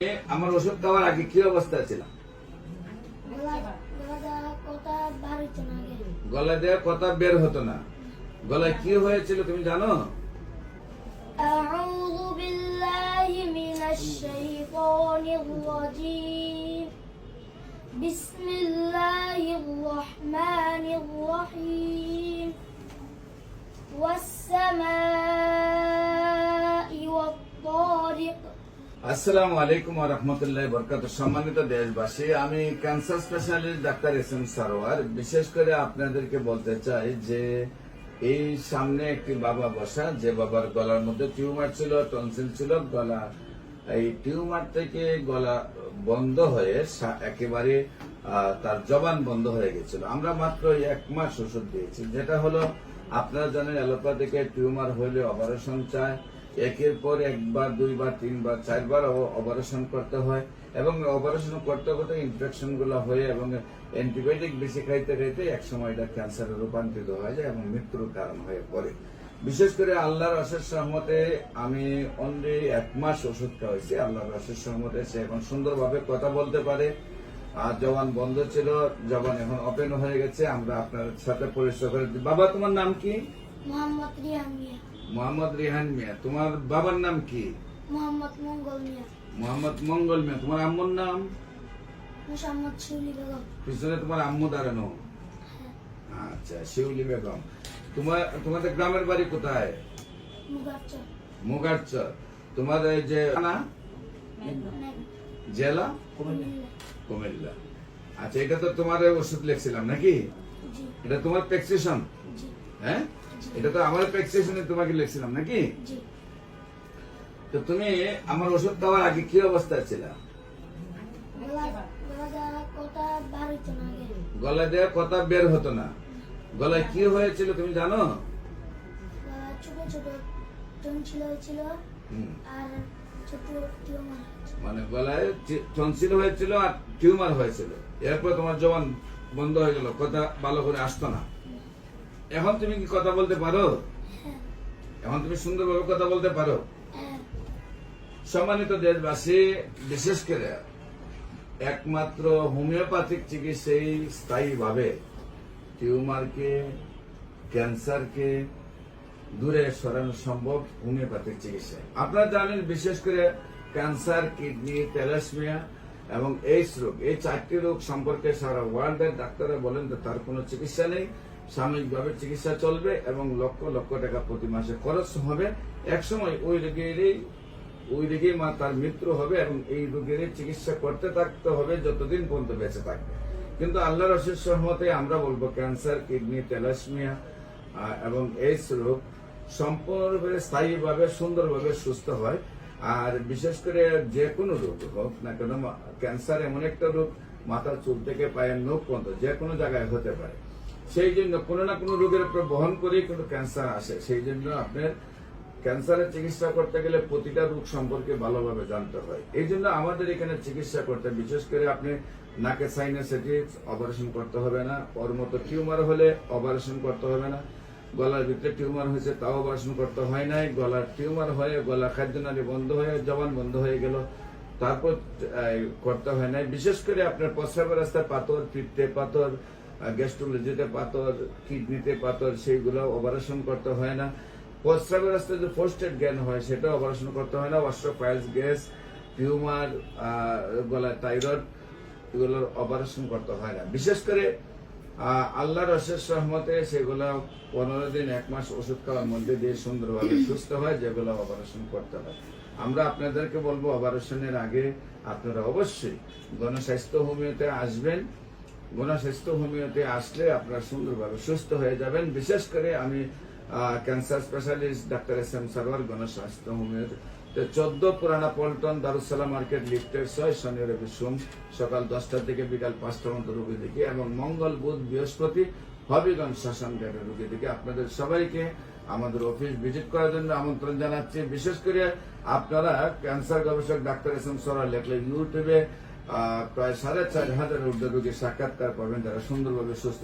আমার ওষুধ খাওয়ার আগে কি অবস্থা ছিল? গলা দেওয়া কথা বের হতো না। গলায় কি হয়েছিল তুমি জানো? أعوذ بالله من الشيطان الرجيم بسم الله الرحمن الرحيم والسماء والطارق। আসসালামু আলাইকুম ওয়া রাহমাতুল্লাহি ওয়া বারাকাতুহু। সম্মানিত দেশবাসী, আমি cancer specialist doctor SM. Sarwar. বিশেষ করে আপনাদেরকে বলতে চাই যে এই সামনে একটি বাবা বসা, যে বাবার গলার মধ্যে টিউমার ছিল, টনসিল ছিল। গলা এই টিউমার থেকে গলা বন্ধ হয়ে একেবারে তার জবান বন্ধ হয়ে গেছিল। আমরা মাত্র 1 মাস ওষুধ দিয়েছি। যেটা হলো, আপনারা জানেন অ্যালোপ্যাথিকে টিউমার হলে অপারেশন চায়। একের পর 1 বার 2 বার 3 বার 4 বার অপারেশন করতে হয় এবং অপারেশন করতে করতে ইনফেকশন গুলো হয়ে এবং অ্যান্টিবায়োটিক বেশি খাইতে খাইতে একসময় এটা ক্যান্সারে রূপান্তরিত হয়ে যায় এবং মৃত্যুর কারণ হয়ে পড়ে। বিশেষ করে আল্লাহর অশেষ রহমতে আমি অনলি 1 মাস ওষুধ খাওয়াইছি। আল্লাহর অশেষ রহমতে সে এখন সুন্দরভাবে কথা বলতে পারে। আর জবান বন্ধ ছিল, জবান এখন ওপেন হয়ে গেছে। আমরা আপনার সাথে পরিচয় করে দিই। বাবা, তোমার নাম কি? মোহাম্মদ রিহান মিয়া। মোহাম্মদ রিহান মিয়া। তোমার বাবার নাম কি? মোহাম্মদ মঙ্গল মিয়া। মোহাম্মদ মঙ্গল মিয়া। তোমার আম্মুর নাম? মোহাম্মদ শিউলি বেগম। পিছনে তোমার আম্মু দাঁড়ানো? আচ্ছা, শিউলি বেগম। তোমাদের গ্রামের বাড়ি কোথায়? মুগারচর। মুগারচর। তোমার এই যে জেলা? কুমিল্লা। আচ্ছা, এটা তো তোমার ওষুধ লিখছিলাম নাকি? জি এটা তোমার প্রেসক্রিপশন? জি হ্যাঁ, এটা তো আমার প্রেসক্রিপশনে তোমাকে লিখছিলাম নাকি? জি। তো তুমি আমার ওষুধ খাওয়ার আগে কি অবস্থায় ছিল? গলা দেওয়া কথা বের হতো না। গলায় কি হয়েছিল তুমি জানো? ছোট ছোট টনসিল হয়েছিল আর ছোট টিউমার। মানে গলায় টনসিল হয়েছিল আর টিউমার হয়েছিল। এরপর তোমার জবান বন্ধ হয়ে গেল, কথা ভালো করে আসতো না। এখন তুমি কি কথা বলতে পারো? এখন তুমি সুন্দরভাবে কথা বলতে পারো? সম্মানিত দেশবাসী, বিশেষ করে একমাত্র হোমিওপ্যাথিক চিকিৎসাই স্থায়ীভাবে টিউমারকে, ক্যান্সারকে দূরে সরানো সম্ভব হোমিওপ্যাথিক চিকিৎসায়। আপনারা জানেন, বিশেষ করে ক্যান্সার, কিডনি, থ্যালাসেমিয়া এবং এইডস রোগ, এই 4টি রোগ সম্পর্কে সারা ওয়ার্ল্ডের ডাক্তাররা বলেন যে তার কোনো চিকিৎসা নেই। সাময়িকভাবে চিকিৎসা চলবে এবং লক্ষ লক্ষ টাকা প্রতি মাসে খরচ হবে। একসময় ওই রোগীর তার মৃত্যু হবে এবং এই রোগের চিকিৎসা করতে থাকতে হবে যতদিন পর্যন্ত বেঁচে থাকবে। কিন্তু আল্লাহর অশেষ রহমতে আমরা বলবো ক্যান্সার, কিডনি, থ্যালাসেমিয়া এবং এইডস রোগ সম্পূর্ণভাবে স্থায়ীভাবে সুন্দরভাবে সুস্থ হয়। আর বিশেষ করে যে কোনো রোগ হোক না কেন, ক্যান্সার এমন একটা রোগ, মাথার চুল থেকে পায়ের নখ পর্যন্ত যে কোনো জায়গায় হতে পারে। সেই জন্য কোনো না কোনো রোগের উপর বহন করেই কিন্তু ক্যান্সার আসে। সেই জন্য আপনার ক্যান্সারের চিকিৎসা করতে গেলে প্রতিটা রোগ সম্পর্কে ভালোভাবে জানতে হয়। এই জন্য আমাদের এখানে চিকিৎসা করতে, বিশেষ করে আপনি নাকের সাইনাসাইটিস অপারেশন করতে হবে না, ওর মতো টিউমার হলে অপারেশন করতে হবে না, গলার ভিতরে টিউমার হয়েছে তাও অপারেশন করতে হয় নাই, গলার টিউমার হয়ে গলা খাদ্যনালী বন্ধ হয়ে জবান বন্ধ হয়ে গেল তারপর করতে হয় নাই। বিশেষ করে আপনার প্রস্রাবের রাস্তায় পাথর, পিত্তে পাথর, গ্যাস্ট্রোলজিতে পাথর, কিডনিতে পাথর, সেইগুলো অপারেশন করতে হয় না। প্রস্রাবের রাস্তায় যে প্রোস্টেট জ্ঞান হয় সেটা অপারেশন করতে হয় না। অস্ট্রোপাইলস, গ্যাস, টিউমার, গলার থাইরয়েড, এগুলোর অপারেশন করতে হয় না। বিশেষ করে আল্লাহর অশেষ রহমতে সেগুলো 15 দিন 1 মাস ওষুধ খাওয়ার মধ্যে দিয়ে সুন্দরভাবে সুস্থ হয়, যেগুলো অপারেশন করতে হয়। আমরা আপনাদেরকে বলবো, অপারেশনের আগে আপনারা অবশ্যই গণস্বাস্থ্য হোমিওতে আসবেন। গণস্বাস্থ্য হোমিওতে আসলে আপনারা সুন্দরভাবে সুস্থ হয়ে যাবেন। বিশেষ করে আমি cancer specialist doctor SM. Sarwar, গণস্বাস্থ্য হোমিওতে 14 পুরানা পল্টন, দারুসালাম মার্কেট, লিফটের 6, শনি রবি সোম সকাল 10টা থেকে বিকাল 5টা পর্যন্ত রোগী দেখি এবং মঙ্গল, বুধ, বৃহস্পতি হবিগঞ্জ শ্মশান ঘাটের রোগী দেখি। আপনাদের সবাইকে আমাদের অফিস ভিজিট করার জন্য আমন্ত্রণ জানাচ্ছি। বিশেষ করে আপনারা ক্যান্সার গবেষক ডাক্তার এস.এম. সারোয়ার লেখলে ইউটিউবে প্রায় 4,500 ঊর্ধ্ব রোগীর সাক্ষাৎকার পাবেন যারা সুন্দরভাবে সুস্থ।